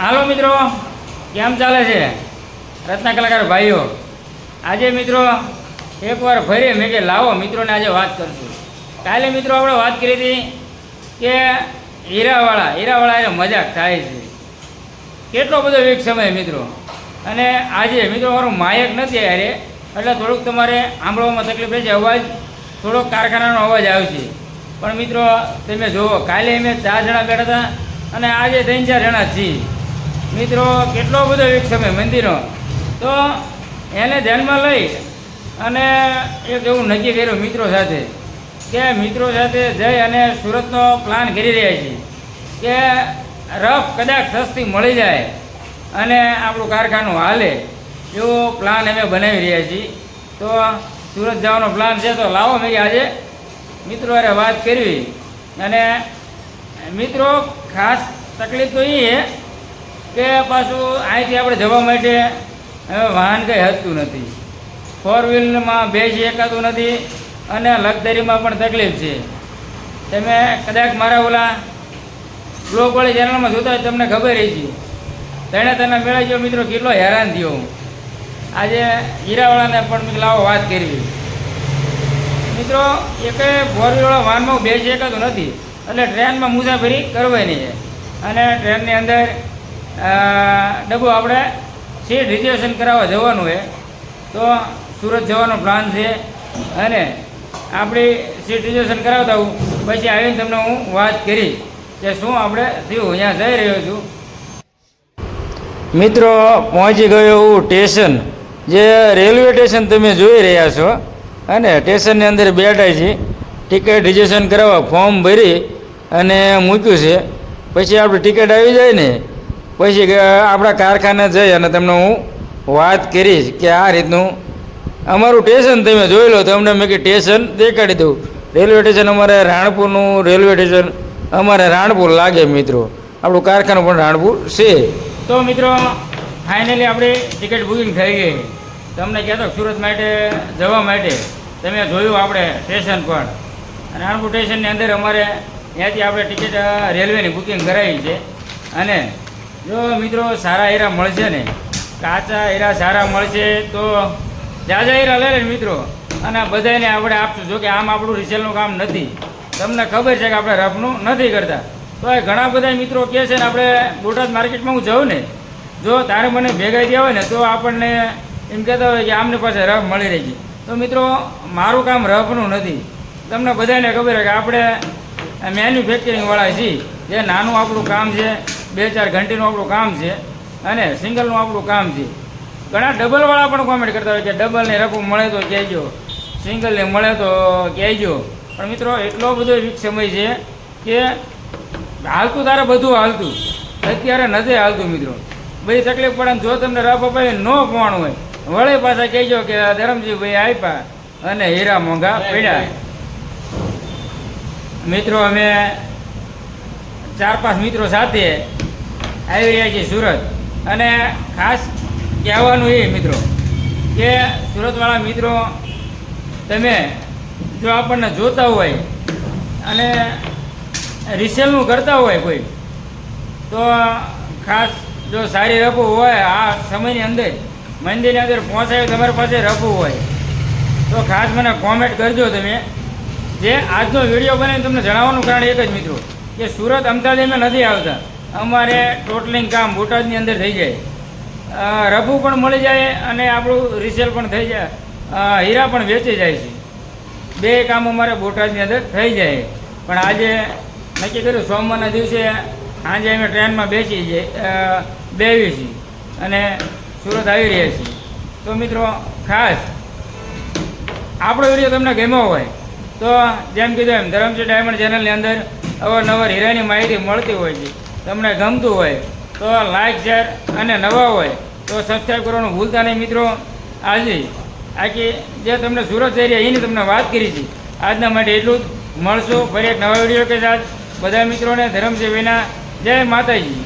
હાલો મિત્રો, કેમ ચાલે છે રત્ના કલાકાર ભાઈઓ? આજે મિત્રો એકવાર ફરી મેં કે લાવો મિત્રોને આજે વાત કરશું. કાલે મિત્રો આપણે વાત કરી હતી કે હીરાવાળા એને મજાક થાય છે, કેટલો બધો વીક સમય મિત્રો. અને આજે મિત્રો મારું માયક નથી યારે, એટલે થોડુંક તમારે સાંભળવામાં તકલીફ રહેશે, અવાજ થોડોક કારખાનાનો અવાજ આવશે. પણ મિત્રો તમે જુઓ, કાલે અમે 4 જણા બેઠા હતા અને આજે 3-4 જણા છીએ મિત્રો. કેટલો બધો વીક સમય મંદિરનો, તો એને ધ્યાનમાં લઈ અને એક એવું નક્કી કર્યું મિત્રો સાથે કે મિત્રો સાથે જઈ અને સુરતનો પ્લાન કરી રહ્યા છીએ કે રફ કદાચ સસ્તી મળી જાય અને આપણું કારખાનું હાલે એવો પ્લાન અમે બનાવી રહ્યા છીએ. તો સુરત જવાનો પ્લાન છે, તો લાવો મેં આજે મિત્રો અરે વાત કરવી. અને મિત્રો ખાસ તકલીફ તો એ કે પાછું અહીંથી આપણે જવા માટે હવે વાહન કંઈ હતું નથી, 4 વ્હીલમાં બેસી એકાતું નથી અને લક્ઝરીમાં પણ તકલીફ છે. તમે કદાચ મારા ઓલા બ્લોગવાળી ચેનલમાં જોતા હોય તમને ખબર છે, તને મેળવી ગયો મિત્રો કેટલો હેરાન થયો હું. આજે હીરાવાળાને પણ લાવો વાત કરવી મિત્રો. એક 4 વ્હીલવાળા વાહનમાં બેસી એકાતું નથી, એટલે ટ્રેનમાં મુસાફરી કરવાની છે. અને ટ્રેનની અંદર ડબ્બો આપણે સીટ રિઝર્વેશન કરાવવા જવાનું છે, તો સુરત જવાનો પ્લાન છે. અને આપણી સીટ રિઝર્વેશન કરાવતા હું પછી આવીને તમને હું વાત કરી કે શું આપણે થયું. અહીંયા જઈ રહ્યો છું મિત્રો, પહોંચી ગયો હું સ્ટેશન, જે રેલવે સ્ટેશન તમે જોઈ રહ્યા છો. અને સ્ટેશનની અંદર બેઠા છીએ, ટિકિટ રિઝર્વેશન કરાવવા ફોર્મ ભરી અને મૂક્યું છે. પછી આપણી ટિકિટ આવી જાય ને પછી આપણા કારખાને જઈ અને તમને હું વાત કરીશ કે આ રીતનું અમારું સ્ટેશન તમે જોઈ લો. તમને મેં કે સ્ટેશન દેખાડી દઉં. રેલવે સ્ટેશન અમારે રાણપુરનું રેલવે સ્ટેશન અમારે રાણપુર લાગે મિત્રો. આપણું કારખાનું પણ રાણપુર છે. તો મિત્રો ફાઇનલી આપણી ટિકિટ બુકિંગ થઈ ગઈ. તમને કહેતો સુરત માટે જવા માટે તમે જોયું આપણે સ્ટેશન પર. રાણપુર સ્ટેશનની અંદર અમારે ત્યાંથી આપણે ટિકિટ રેલવેની બુકિંગ કરાવી છે. અને જો મિત્રો સારા હીરા મળશે ને, કાચા હીરા સારા મળશે તો જાજા હીરા લે ને મિત્રો, અને બધાને આપણે આપશું. જો કે આમ આપણું રિસેલનું કામ નથી, તમને ખબર છે કે આપણે રફનું નથી કરતા. તો એ ઘણા બધા મિત્રો કહે છે ને આપણે બોટાદ માર્કેટમાં હું જાઉં ને, જો તારે મને ભેગા થયા હોય ને તો આપણને એમ કહેતા હોય કે આમની પાસે રફ મળી રહી છે. તો મિત્રો મારું કામ રફનું નથી, તમને બધાને ખબર છે કે આપણે મેન્યુફેક્ચરિંગવાળા છીએ. જે નાનું આપણું કામ છે, 2-4 ઘંટીનું આપણું કામ છે અને સિંગલનું આપણું કામ છે. ઘણા ડબલવાળા પણ કોમેન્ટ કરતા હોય કે ડબલને રફું મળે તો કહેજો, સિંગલને મળે તો કહેજો. પણ મિત્રો એટલો બધો વીક સમય છે કે હાલતું તારે બધું હાલતું, અત્યારે નથી હાલતું મિત્રો. બધી તકલીફ પડે. જો તમને રફ અપાય ન પહોંચવું હોય વળે પાછા કહેજો કે ધરમજીભાઈ આપ્યા અને હીરા મોંઘા પડ્યા. મિત્રો અમે 4-5 મિત્રો સાથે આવી રહ્યા છીએ સુરત. અને ખાસ કહેવાનું એ મિત્રો કે સુરતવાળા મિત્રો, તમે જો આપણને જોતા હોય અને રિસેલનું કરતા હોય કોઈ, તો ખાસ જો સારી રફું હોય આ સમયની અંદર મંદિરની અંદર પહોંચાય તમારી પાસે રફું હોય તો ખાસ મને કોમેન્ટ કરજો. તમે જે આજનો વિડીયો બનાવીને તમને જણાવવાનું કારણ એક જ મિત્રો કે સુરત અમદાવાદમાં નથી આવતા, અમારે ટોટલિંગ કામ બોટાદની અંદર થઈ જાય, રફું પણ મળી જાય અને આપણું રિસેલ પણ થઈ જાય, હીરા પણ વેચી જાય છે. 2 કામ અમારે બોટાદની અંદર થઈ જાય. પણ આજે નક્કી કર્યું સોમવારના દિવસે સાંજે અમે ટ્રેનમાં બેસી છીએ અને સુરત આવી રહ્યા છીએ. તો મિત્રો ખાસ આપણો વિડીયો તમને ગમ્યો હોય તો જેમ કીધું એમ ધરમજી ડાયમંડ ચેનલની અંદર અવારનવાર હીરાની માહિતી મળતી હોય છે. તમને ગમતું હોય તો લાઇક, શેર અને નવા હોય તો સબસ્ક્રાઈબ કરવાનું ભૂલતા નહીં મિત્રો. આજે આખી જે તમને સુરત એરિયા એની તમને વાત કરી છે. આજના માટે એટલું જ. મળશું ફરી એક નવા વિડીયો કે સાથ. બધા મિત્રોને ધરમજીભાઈના જય માતાજી.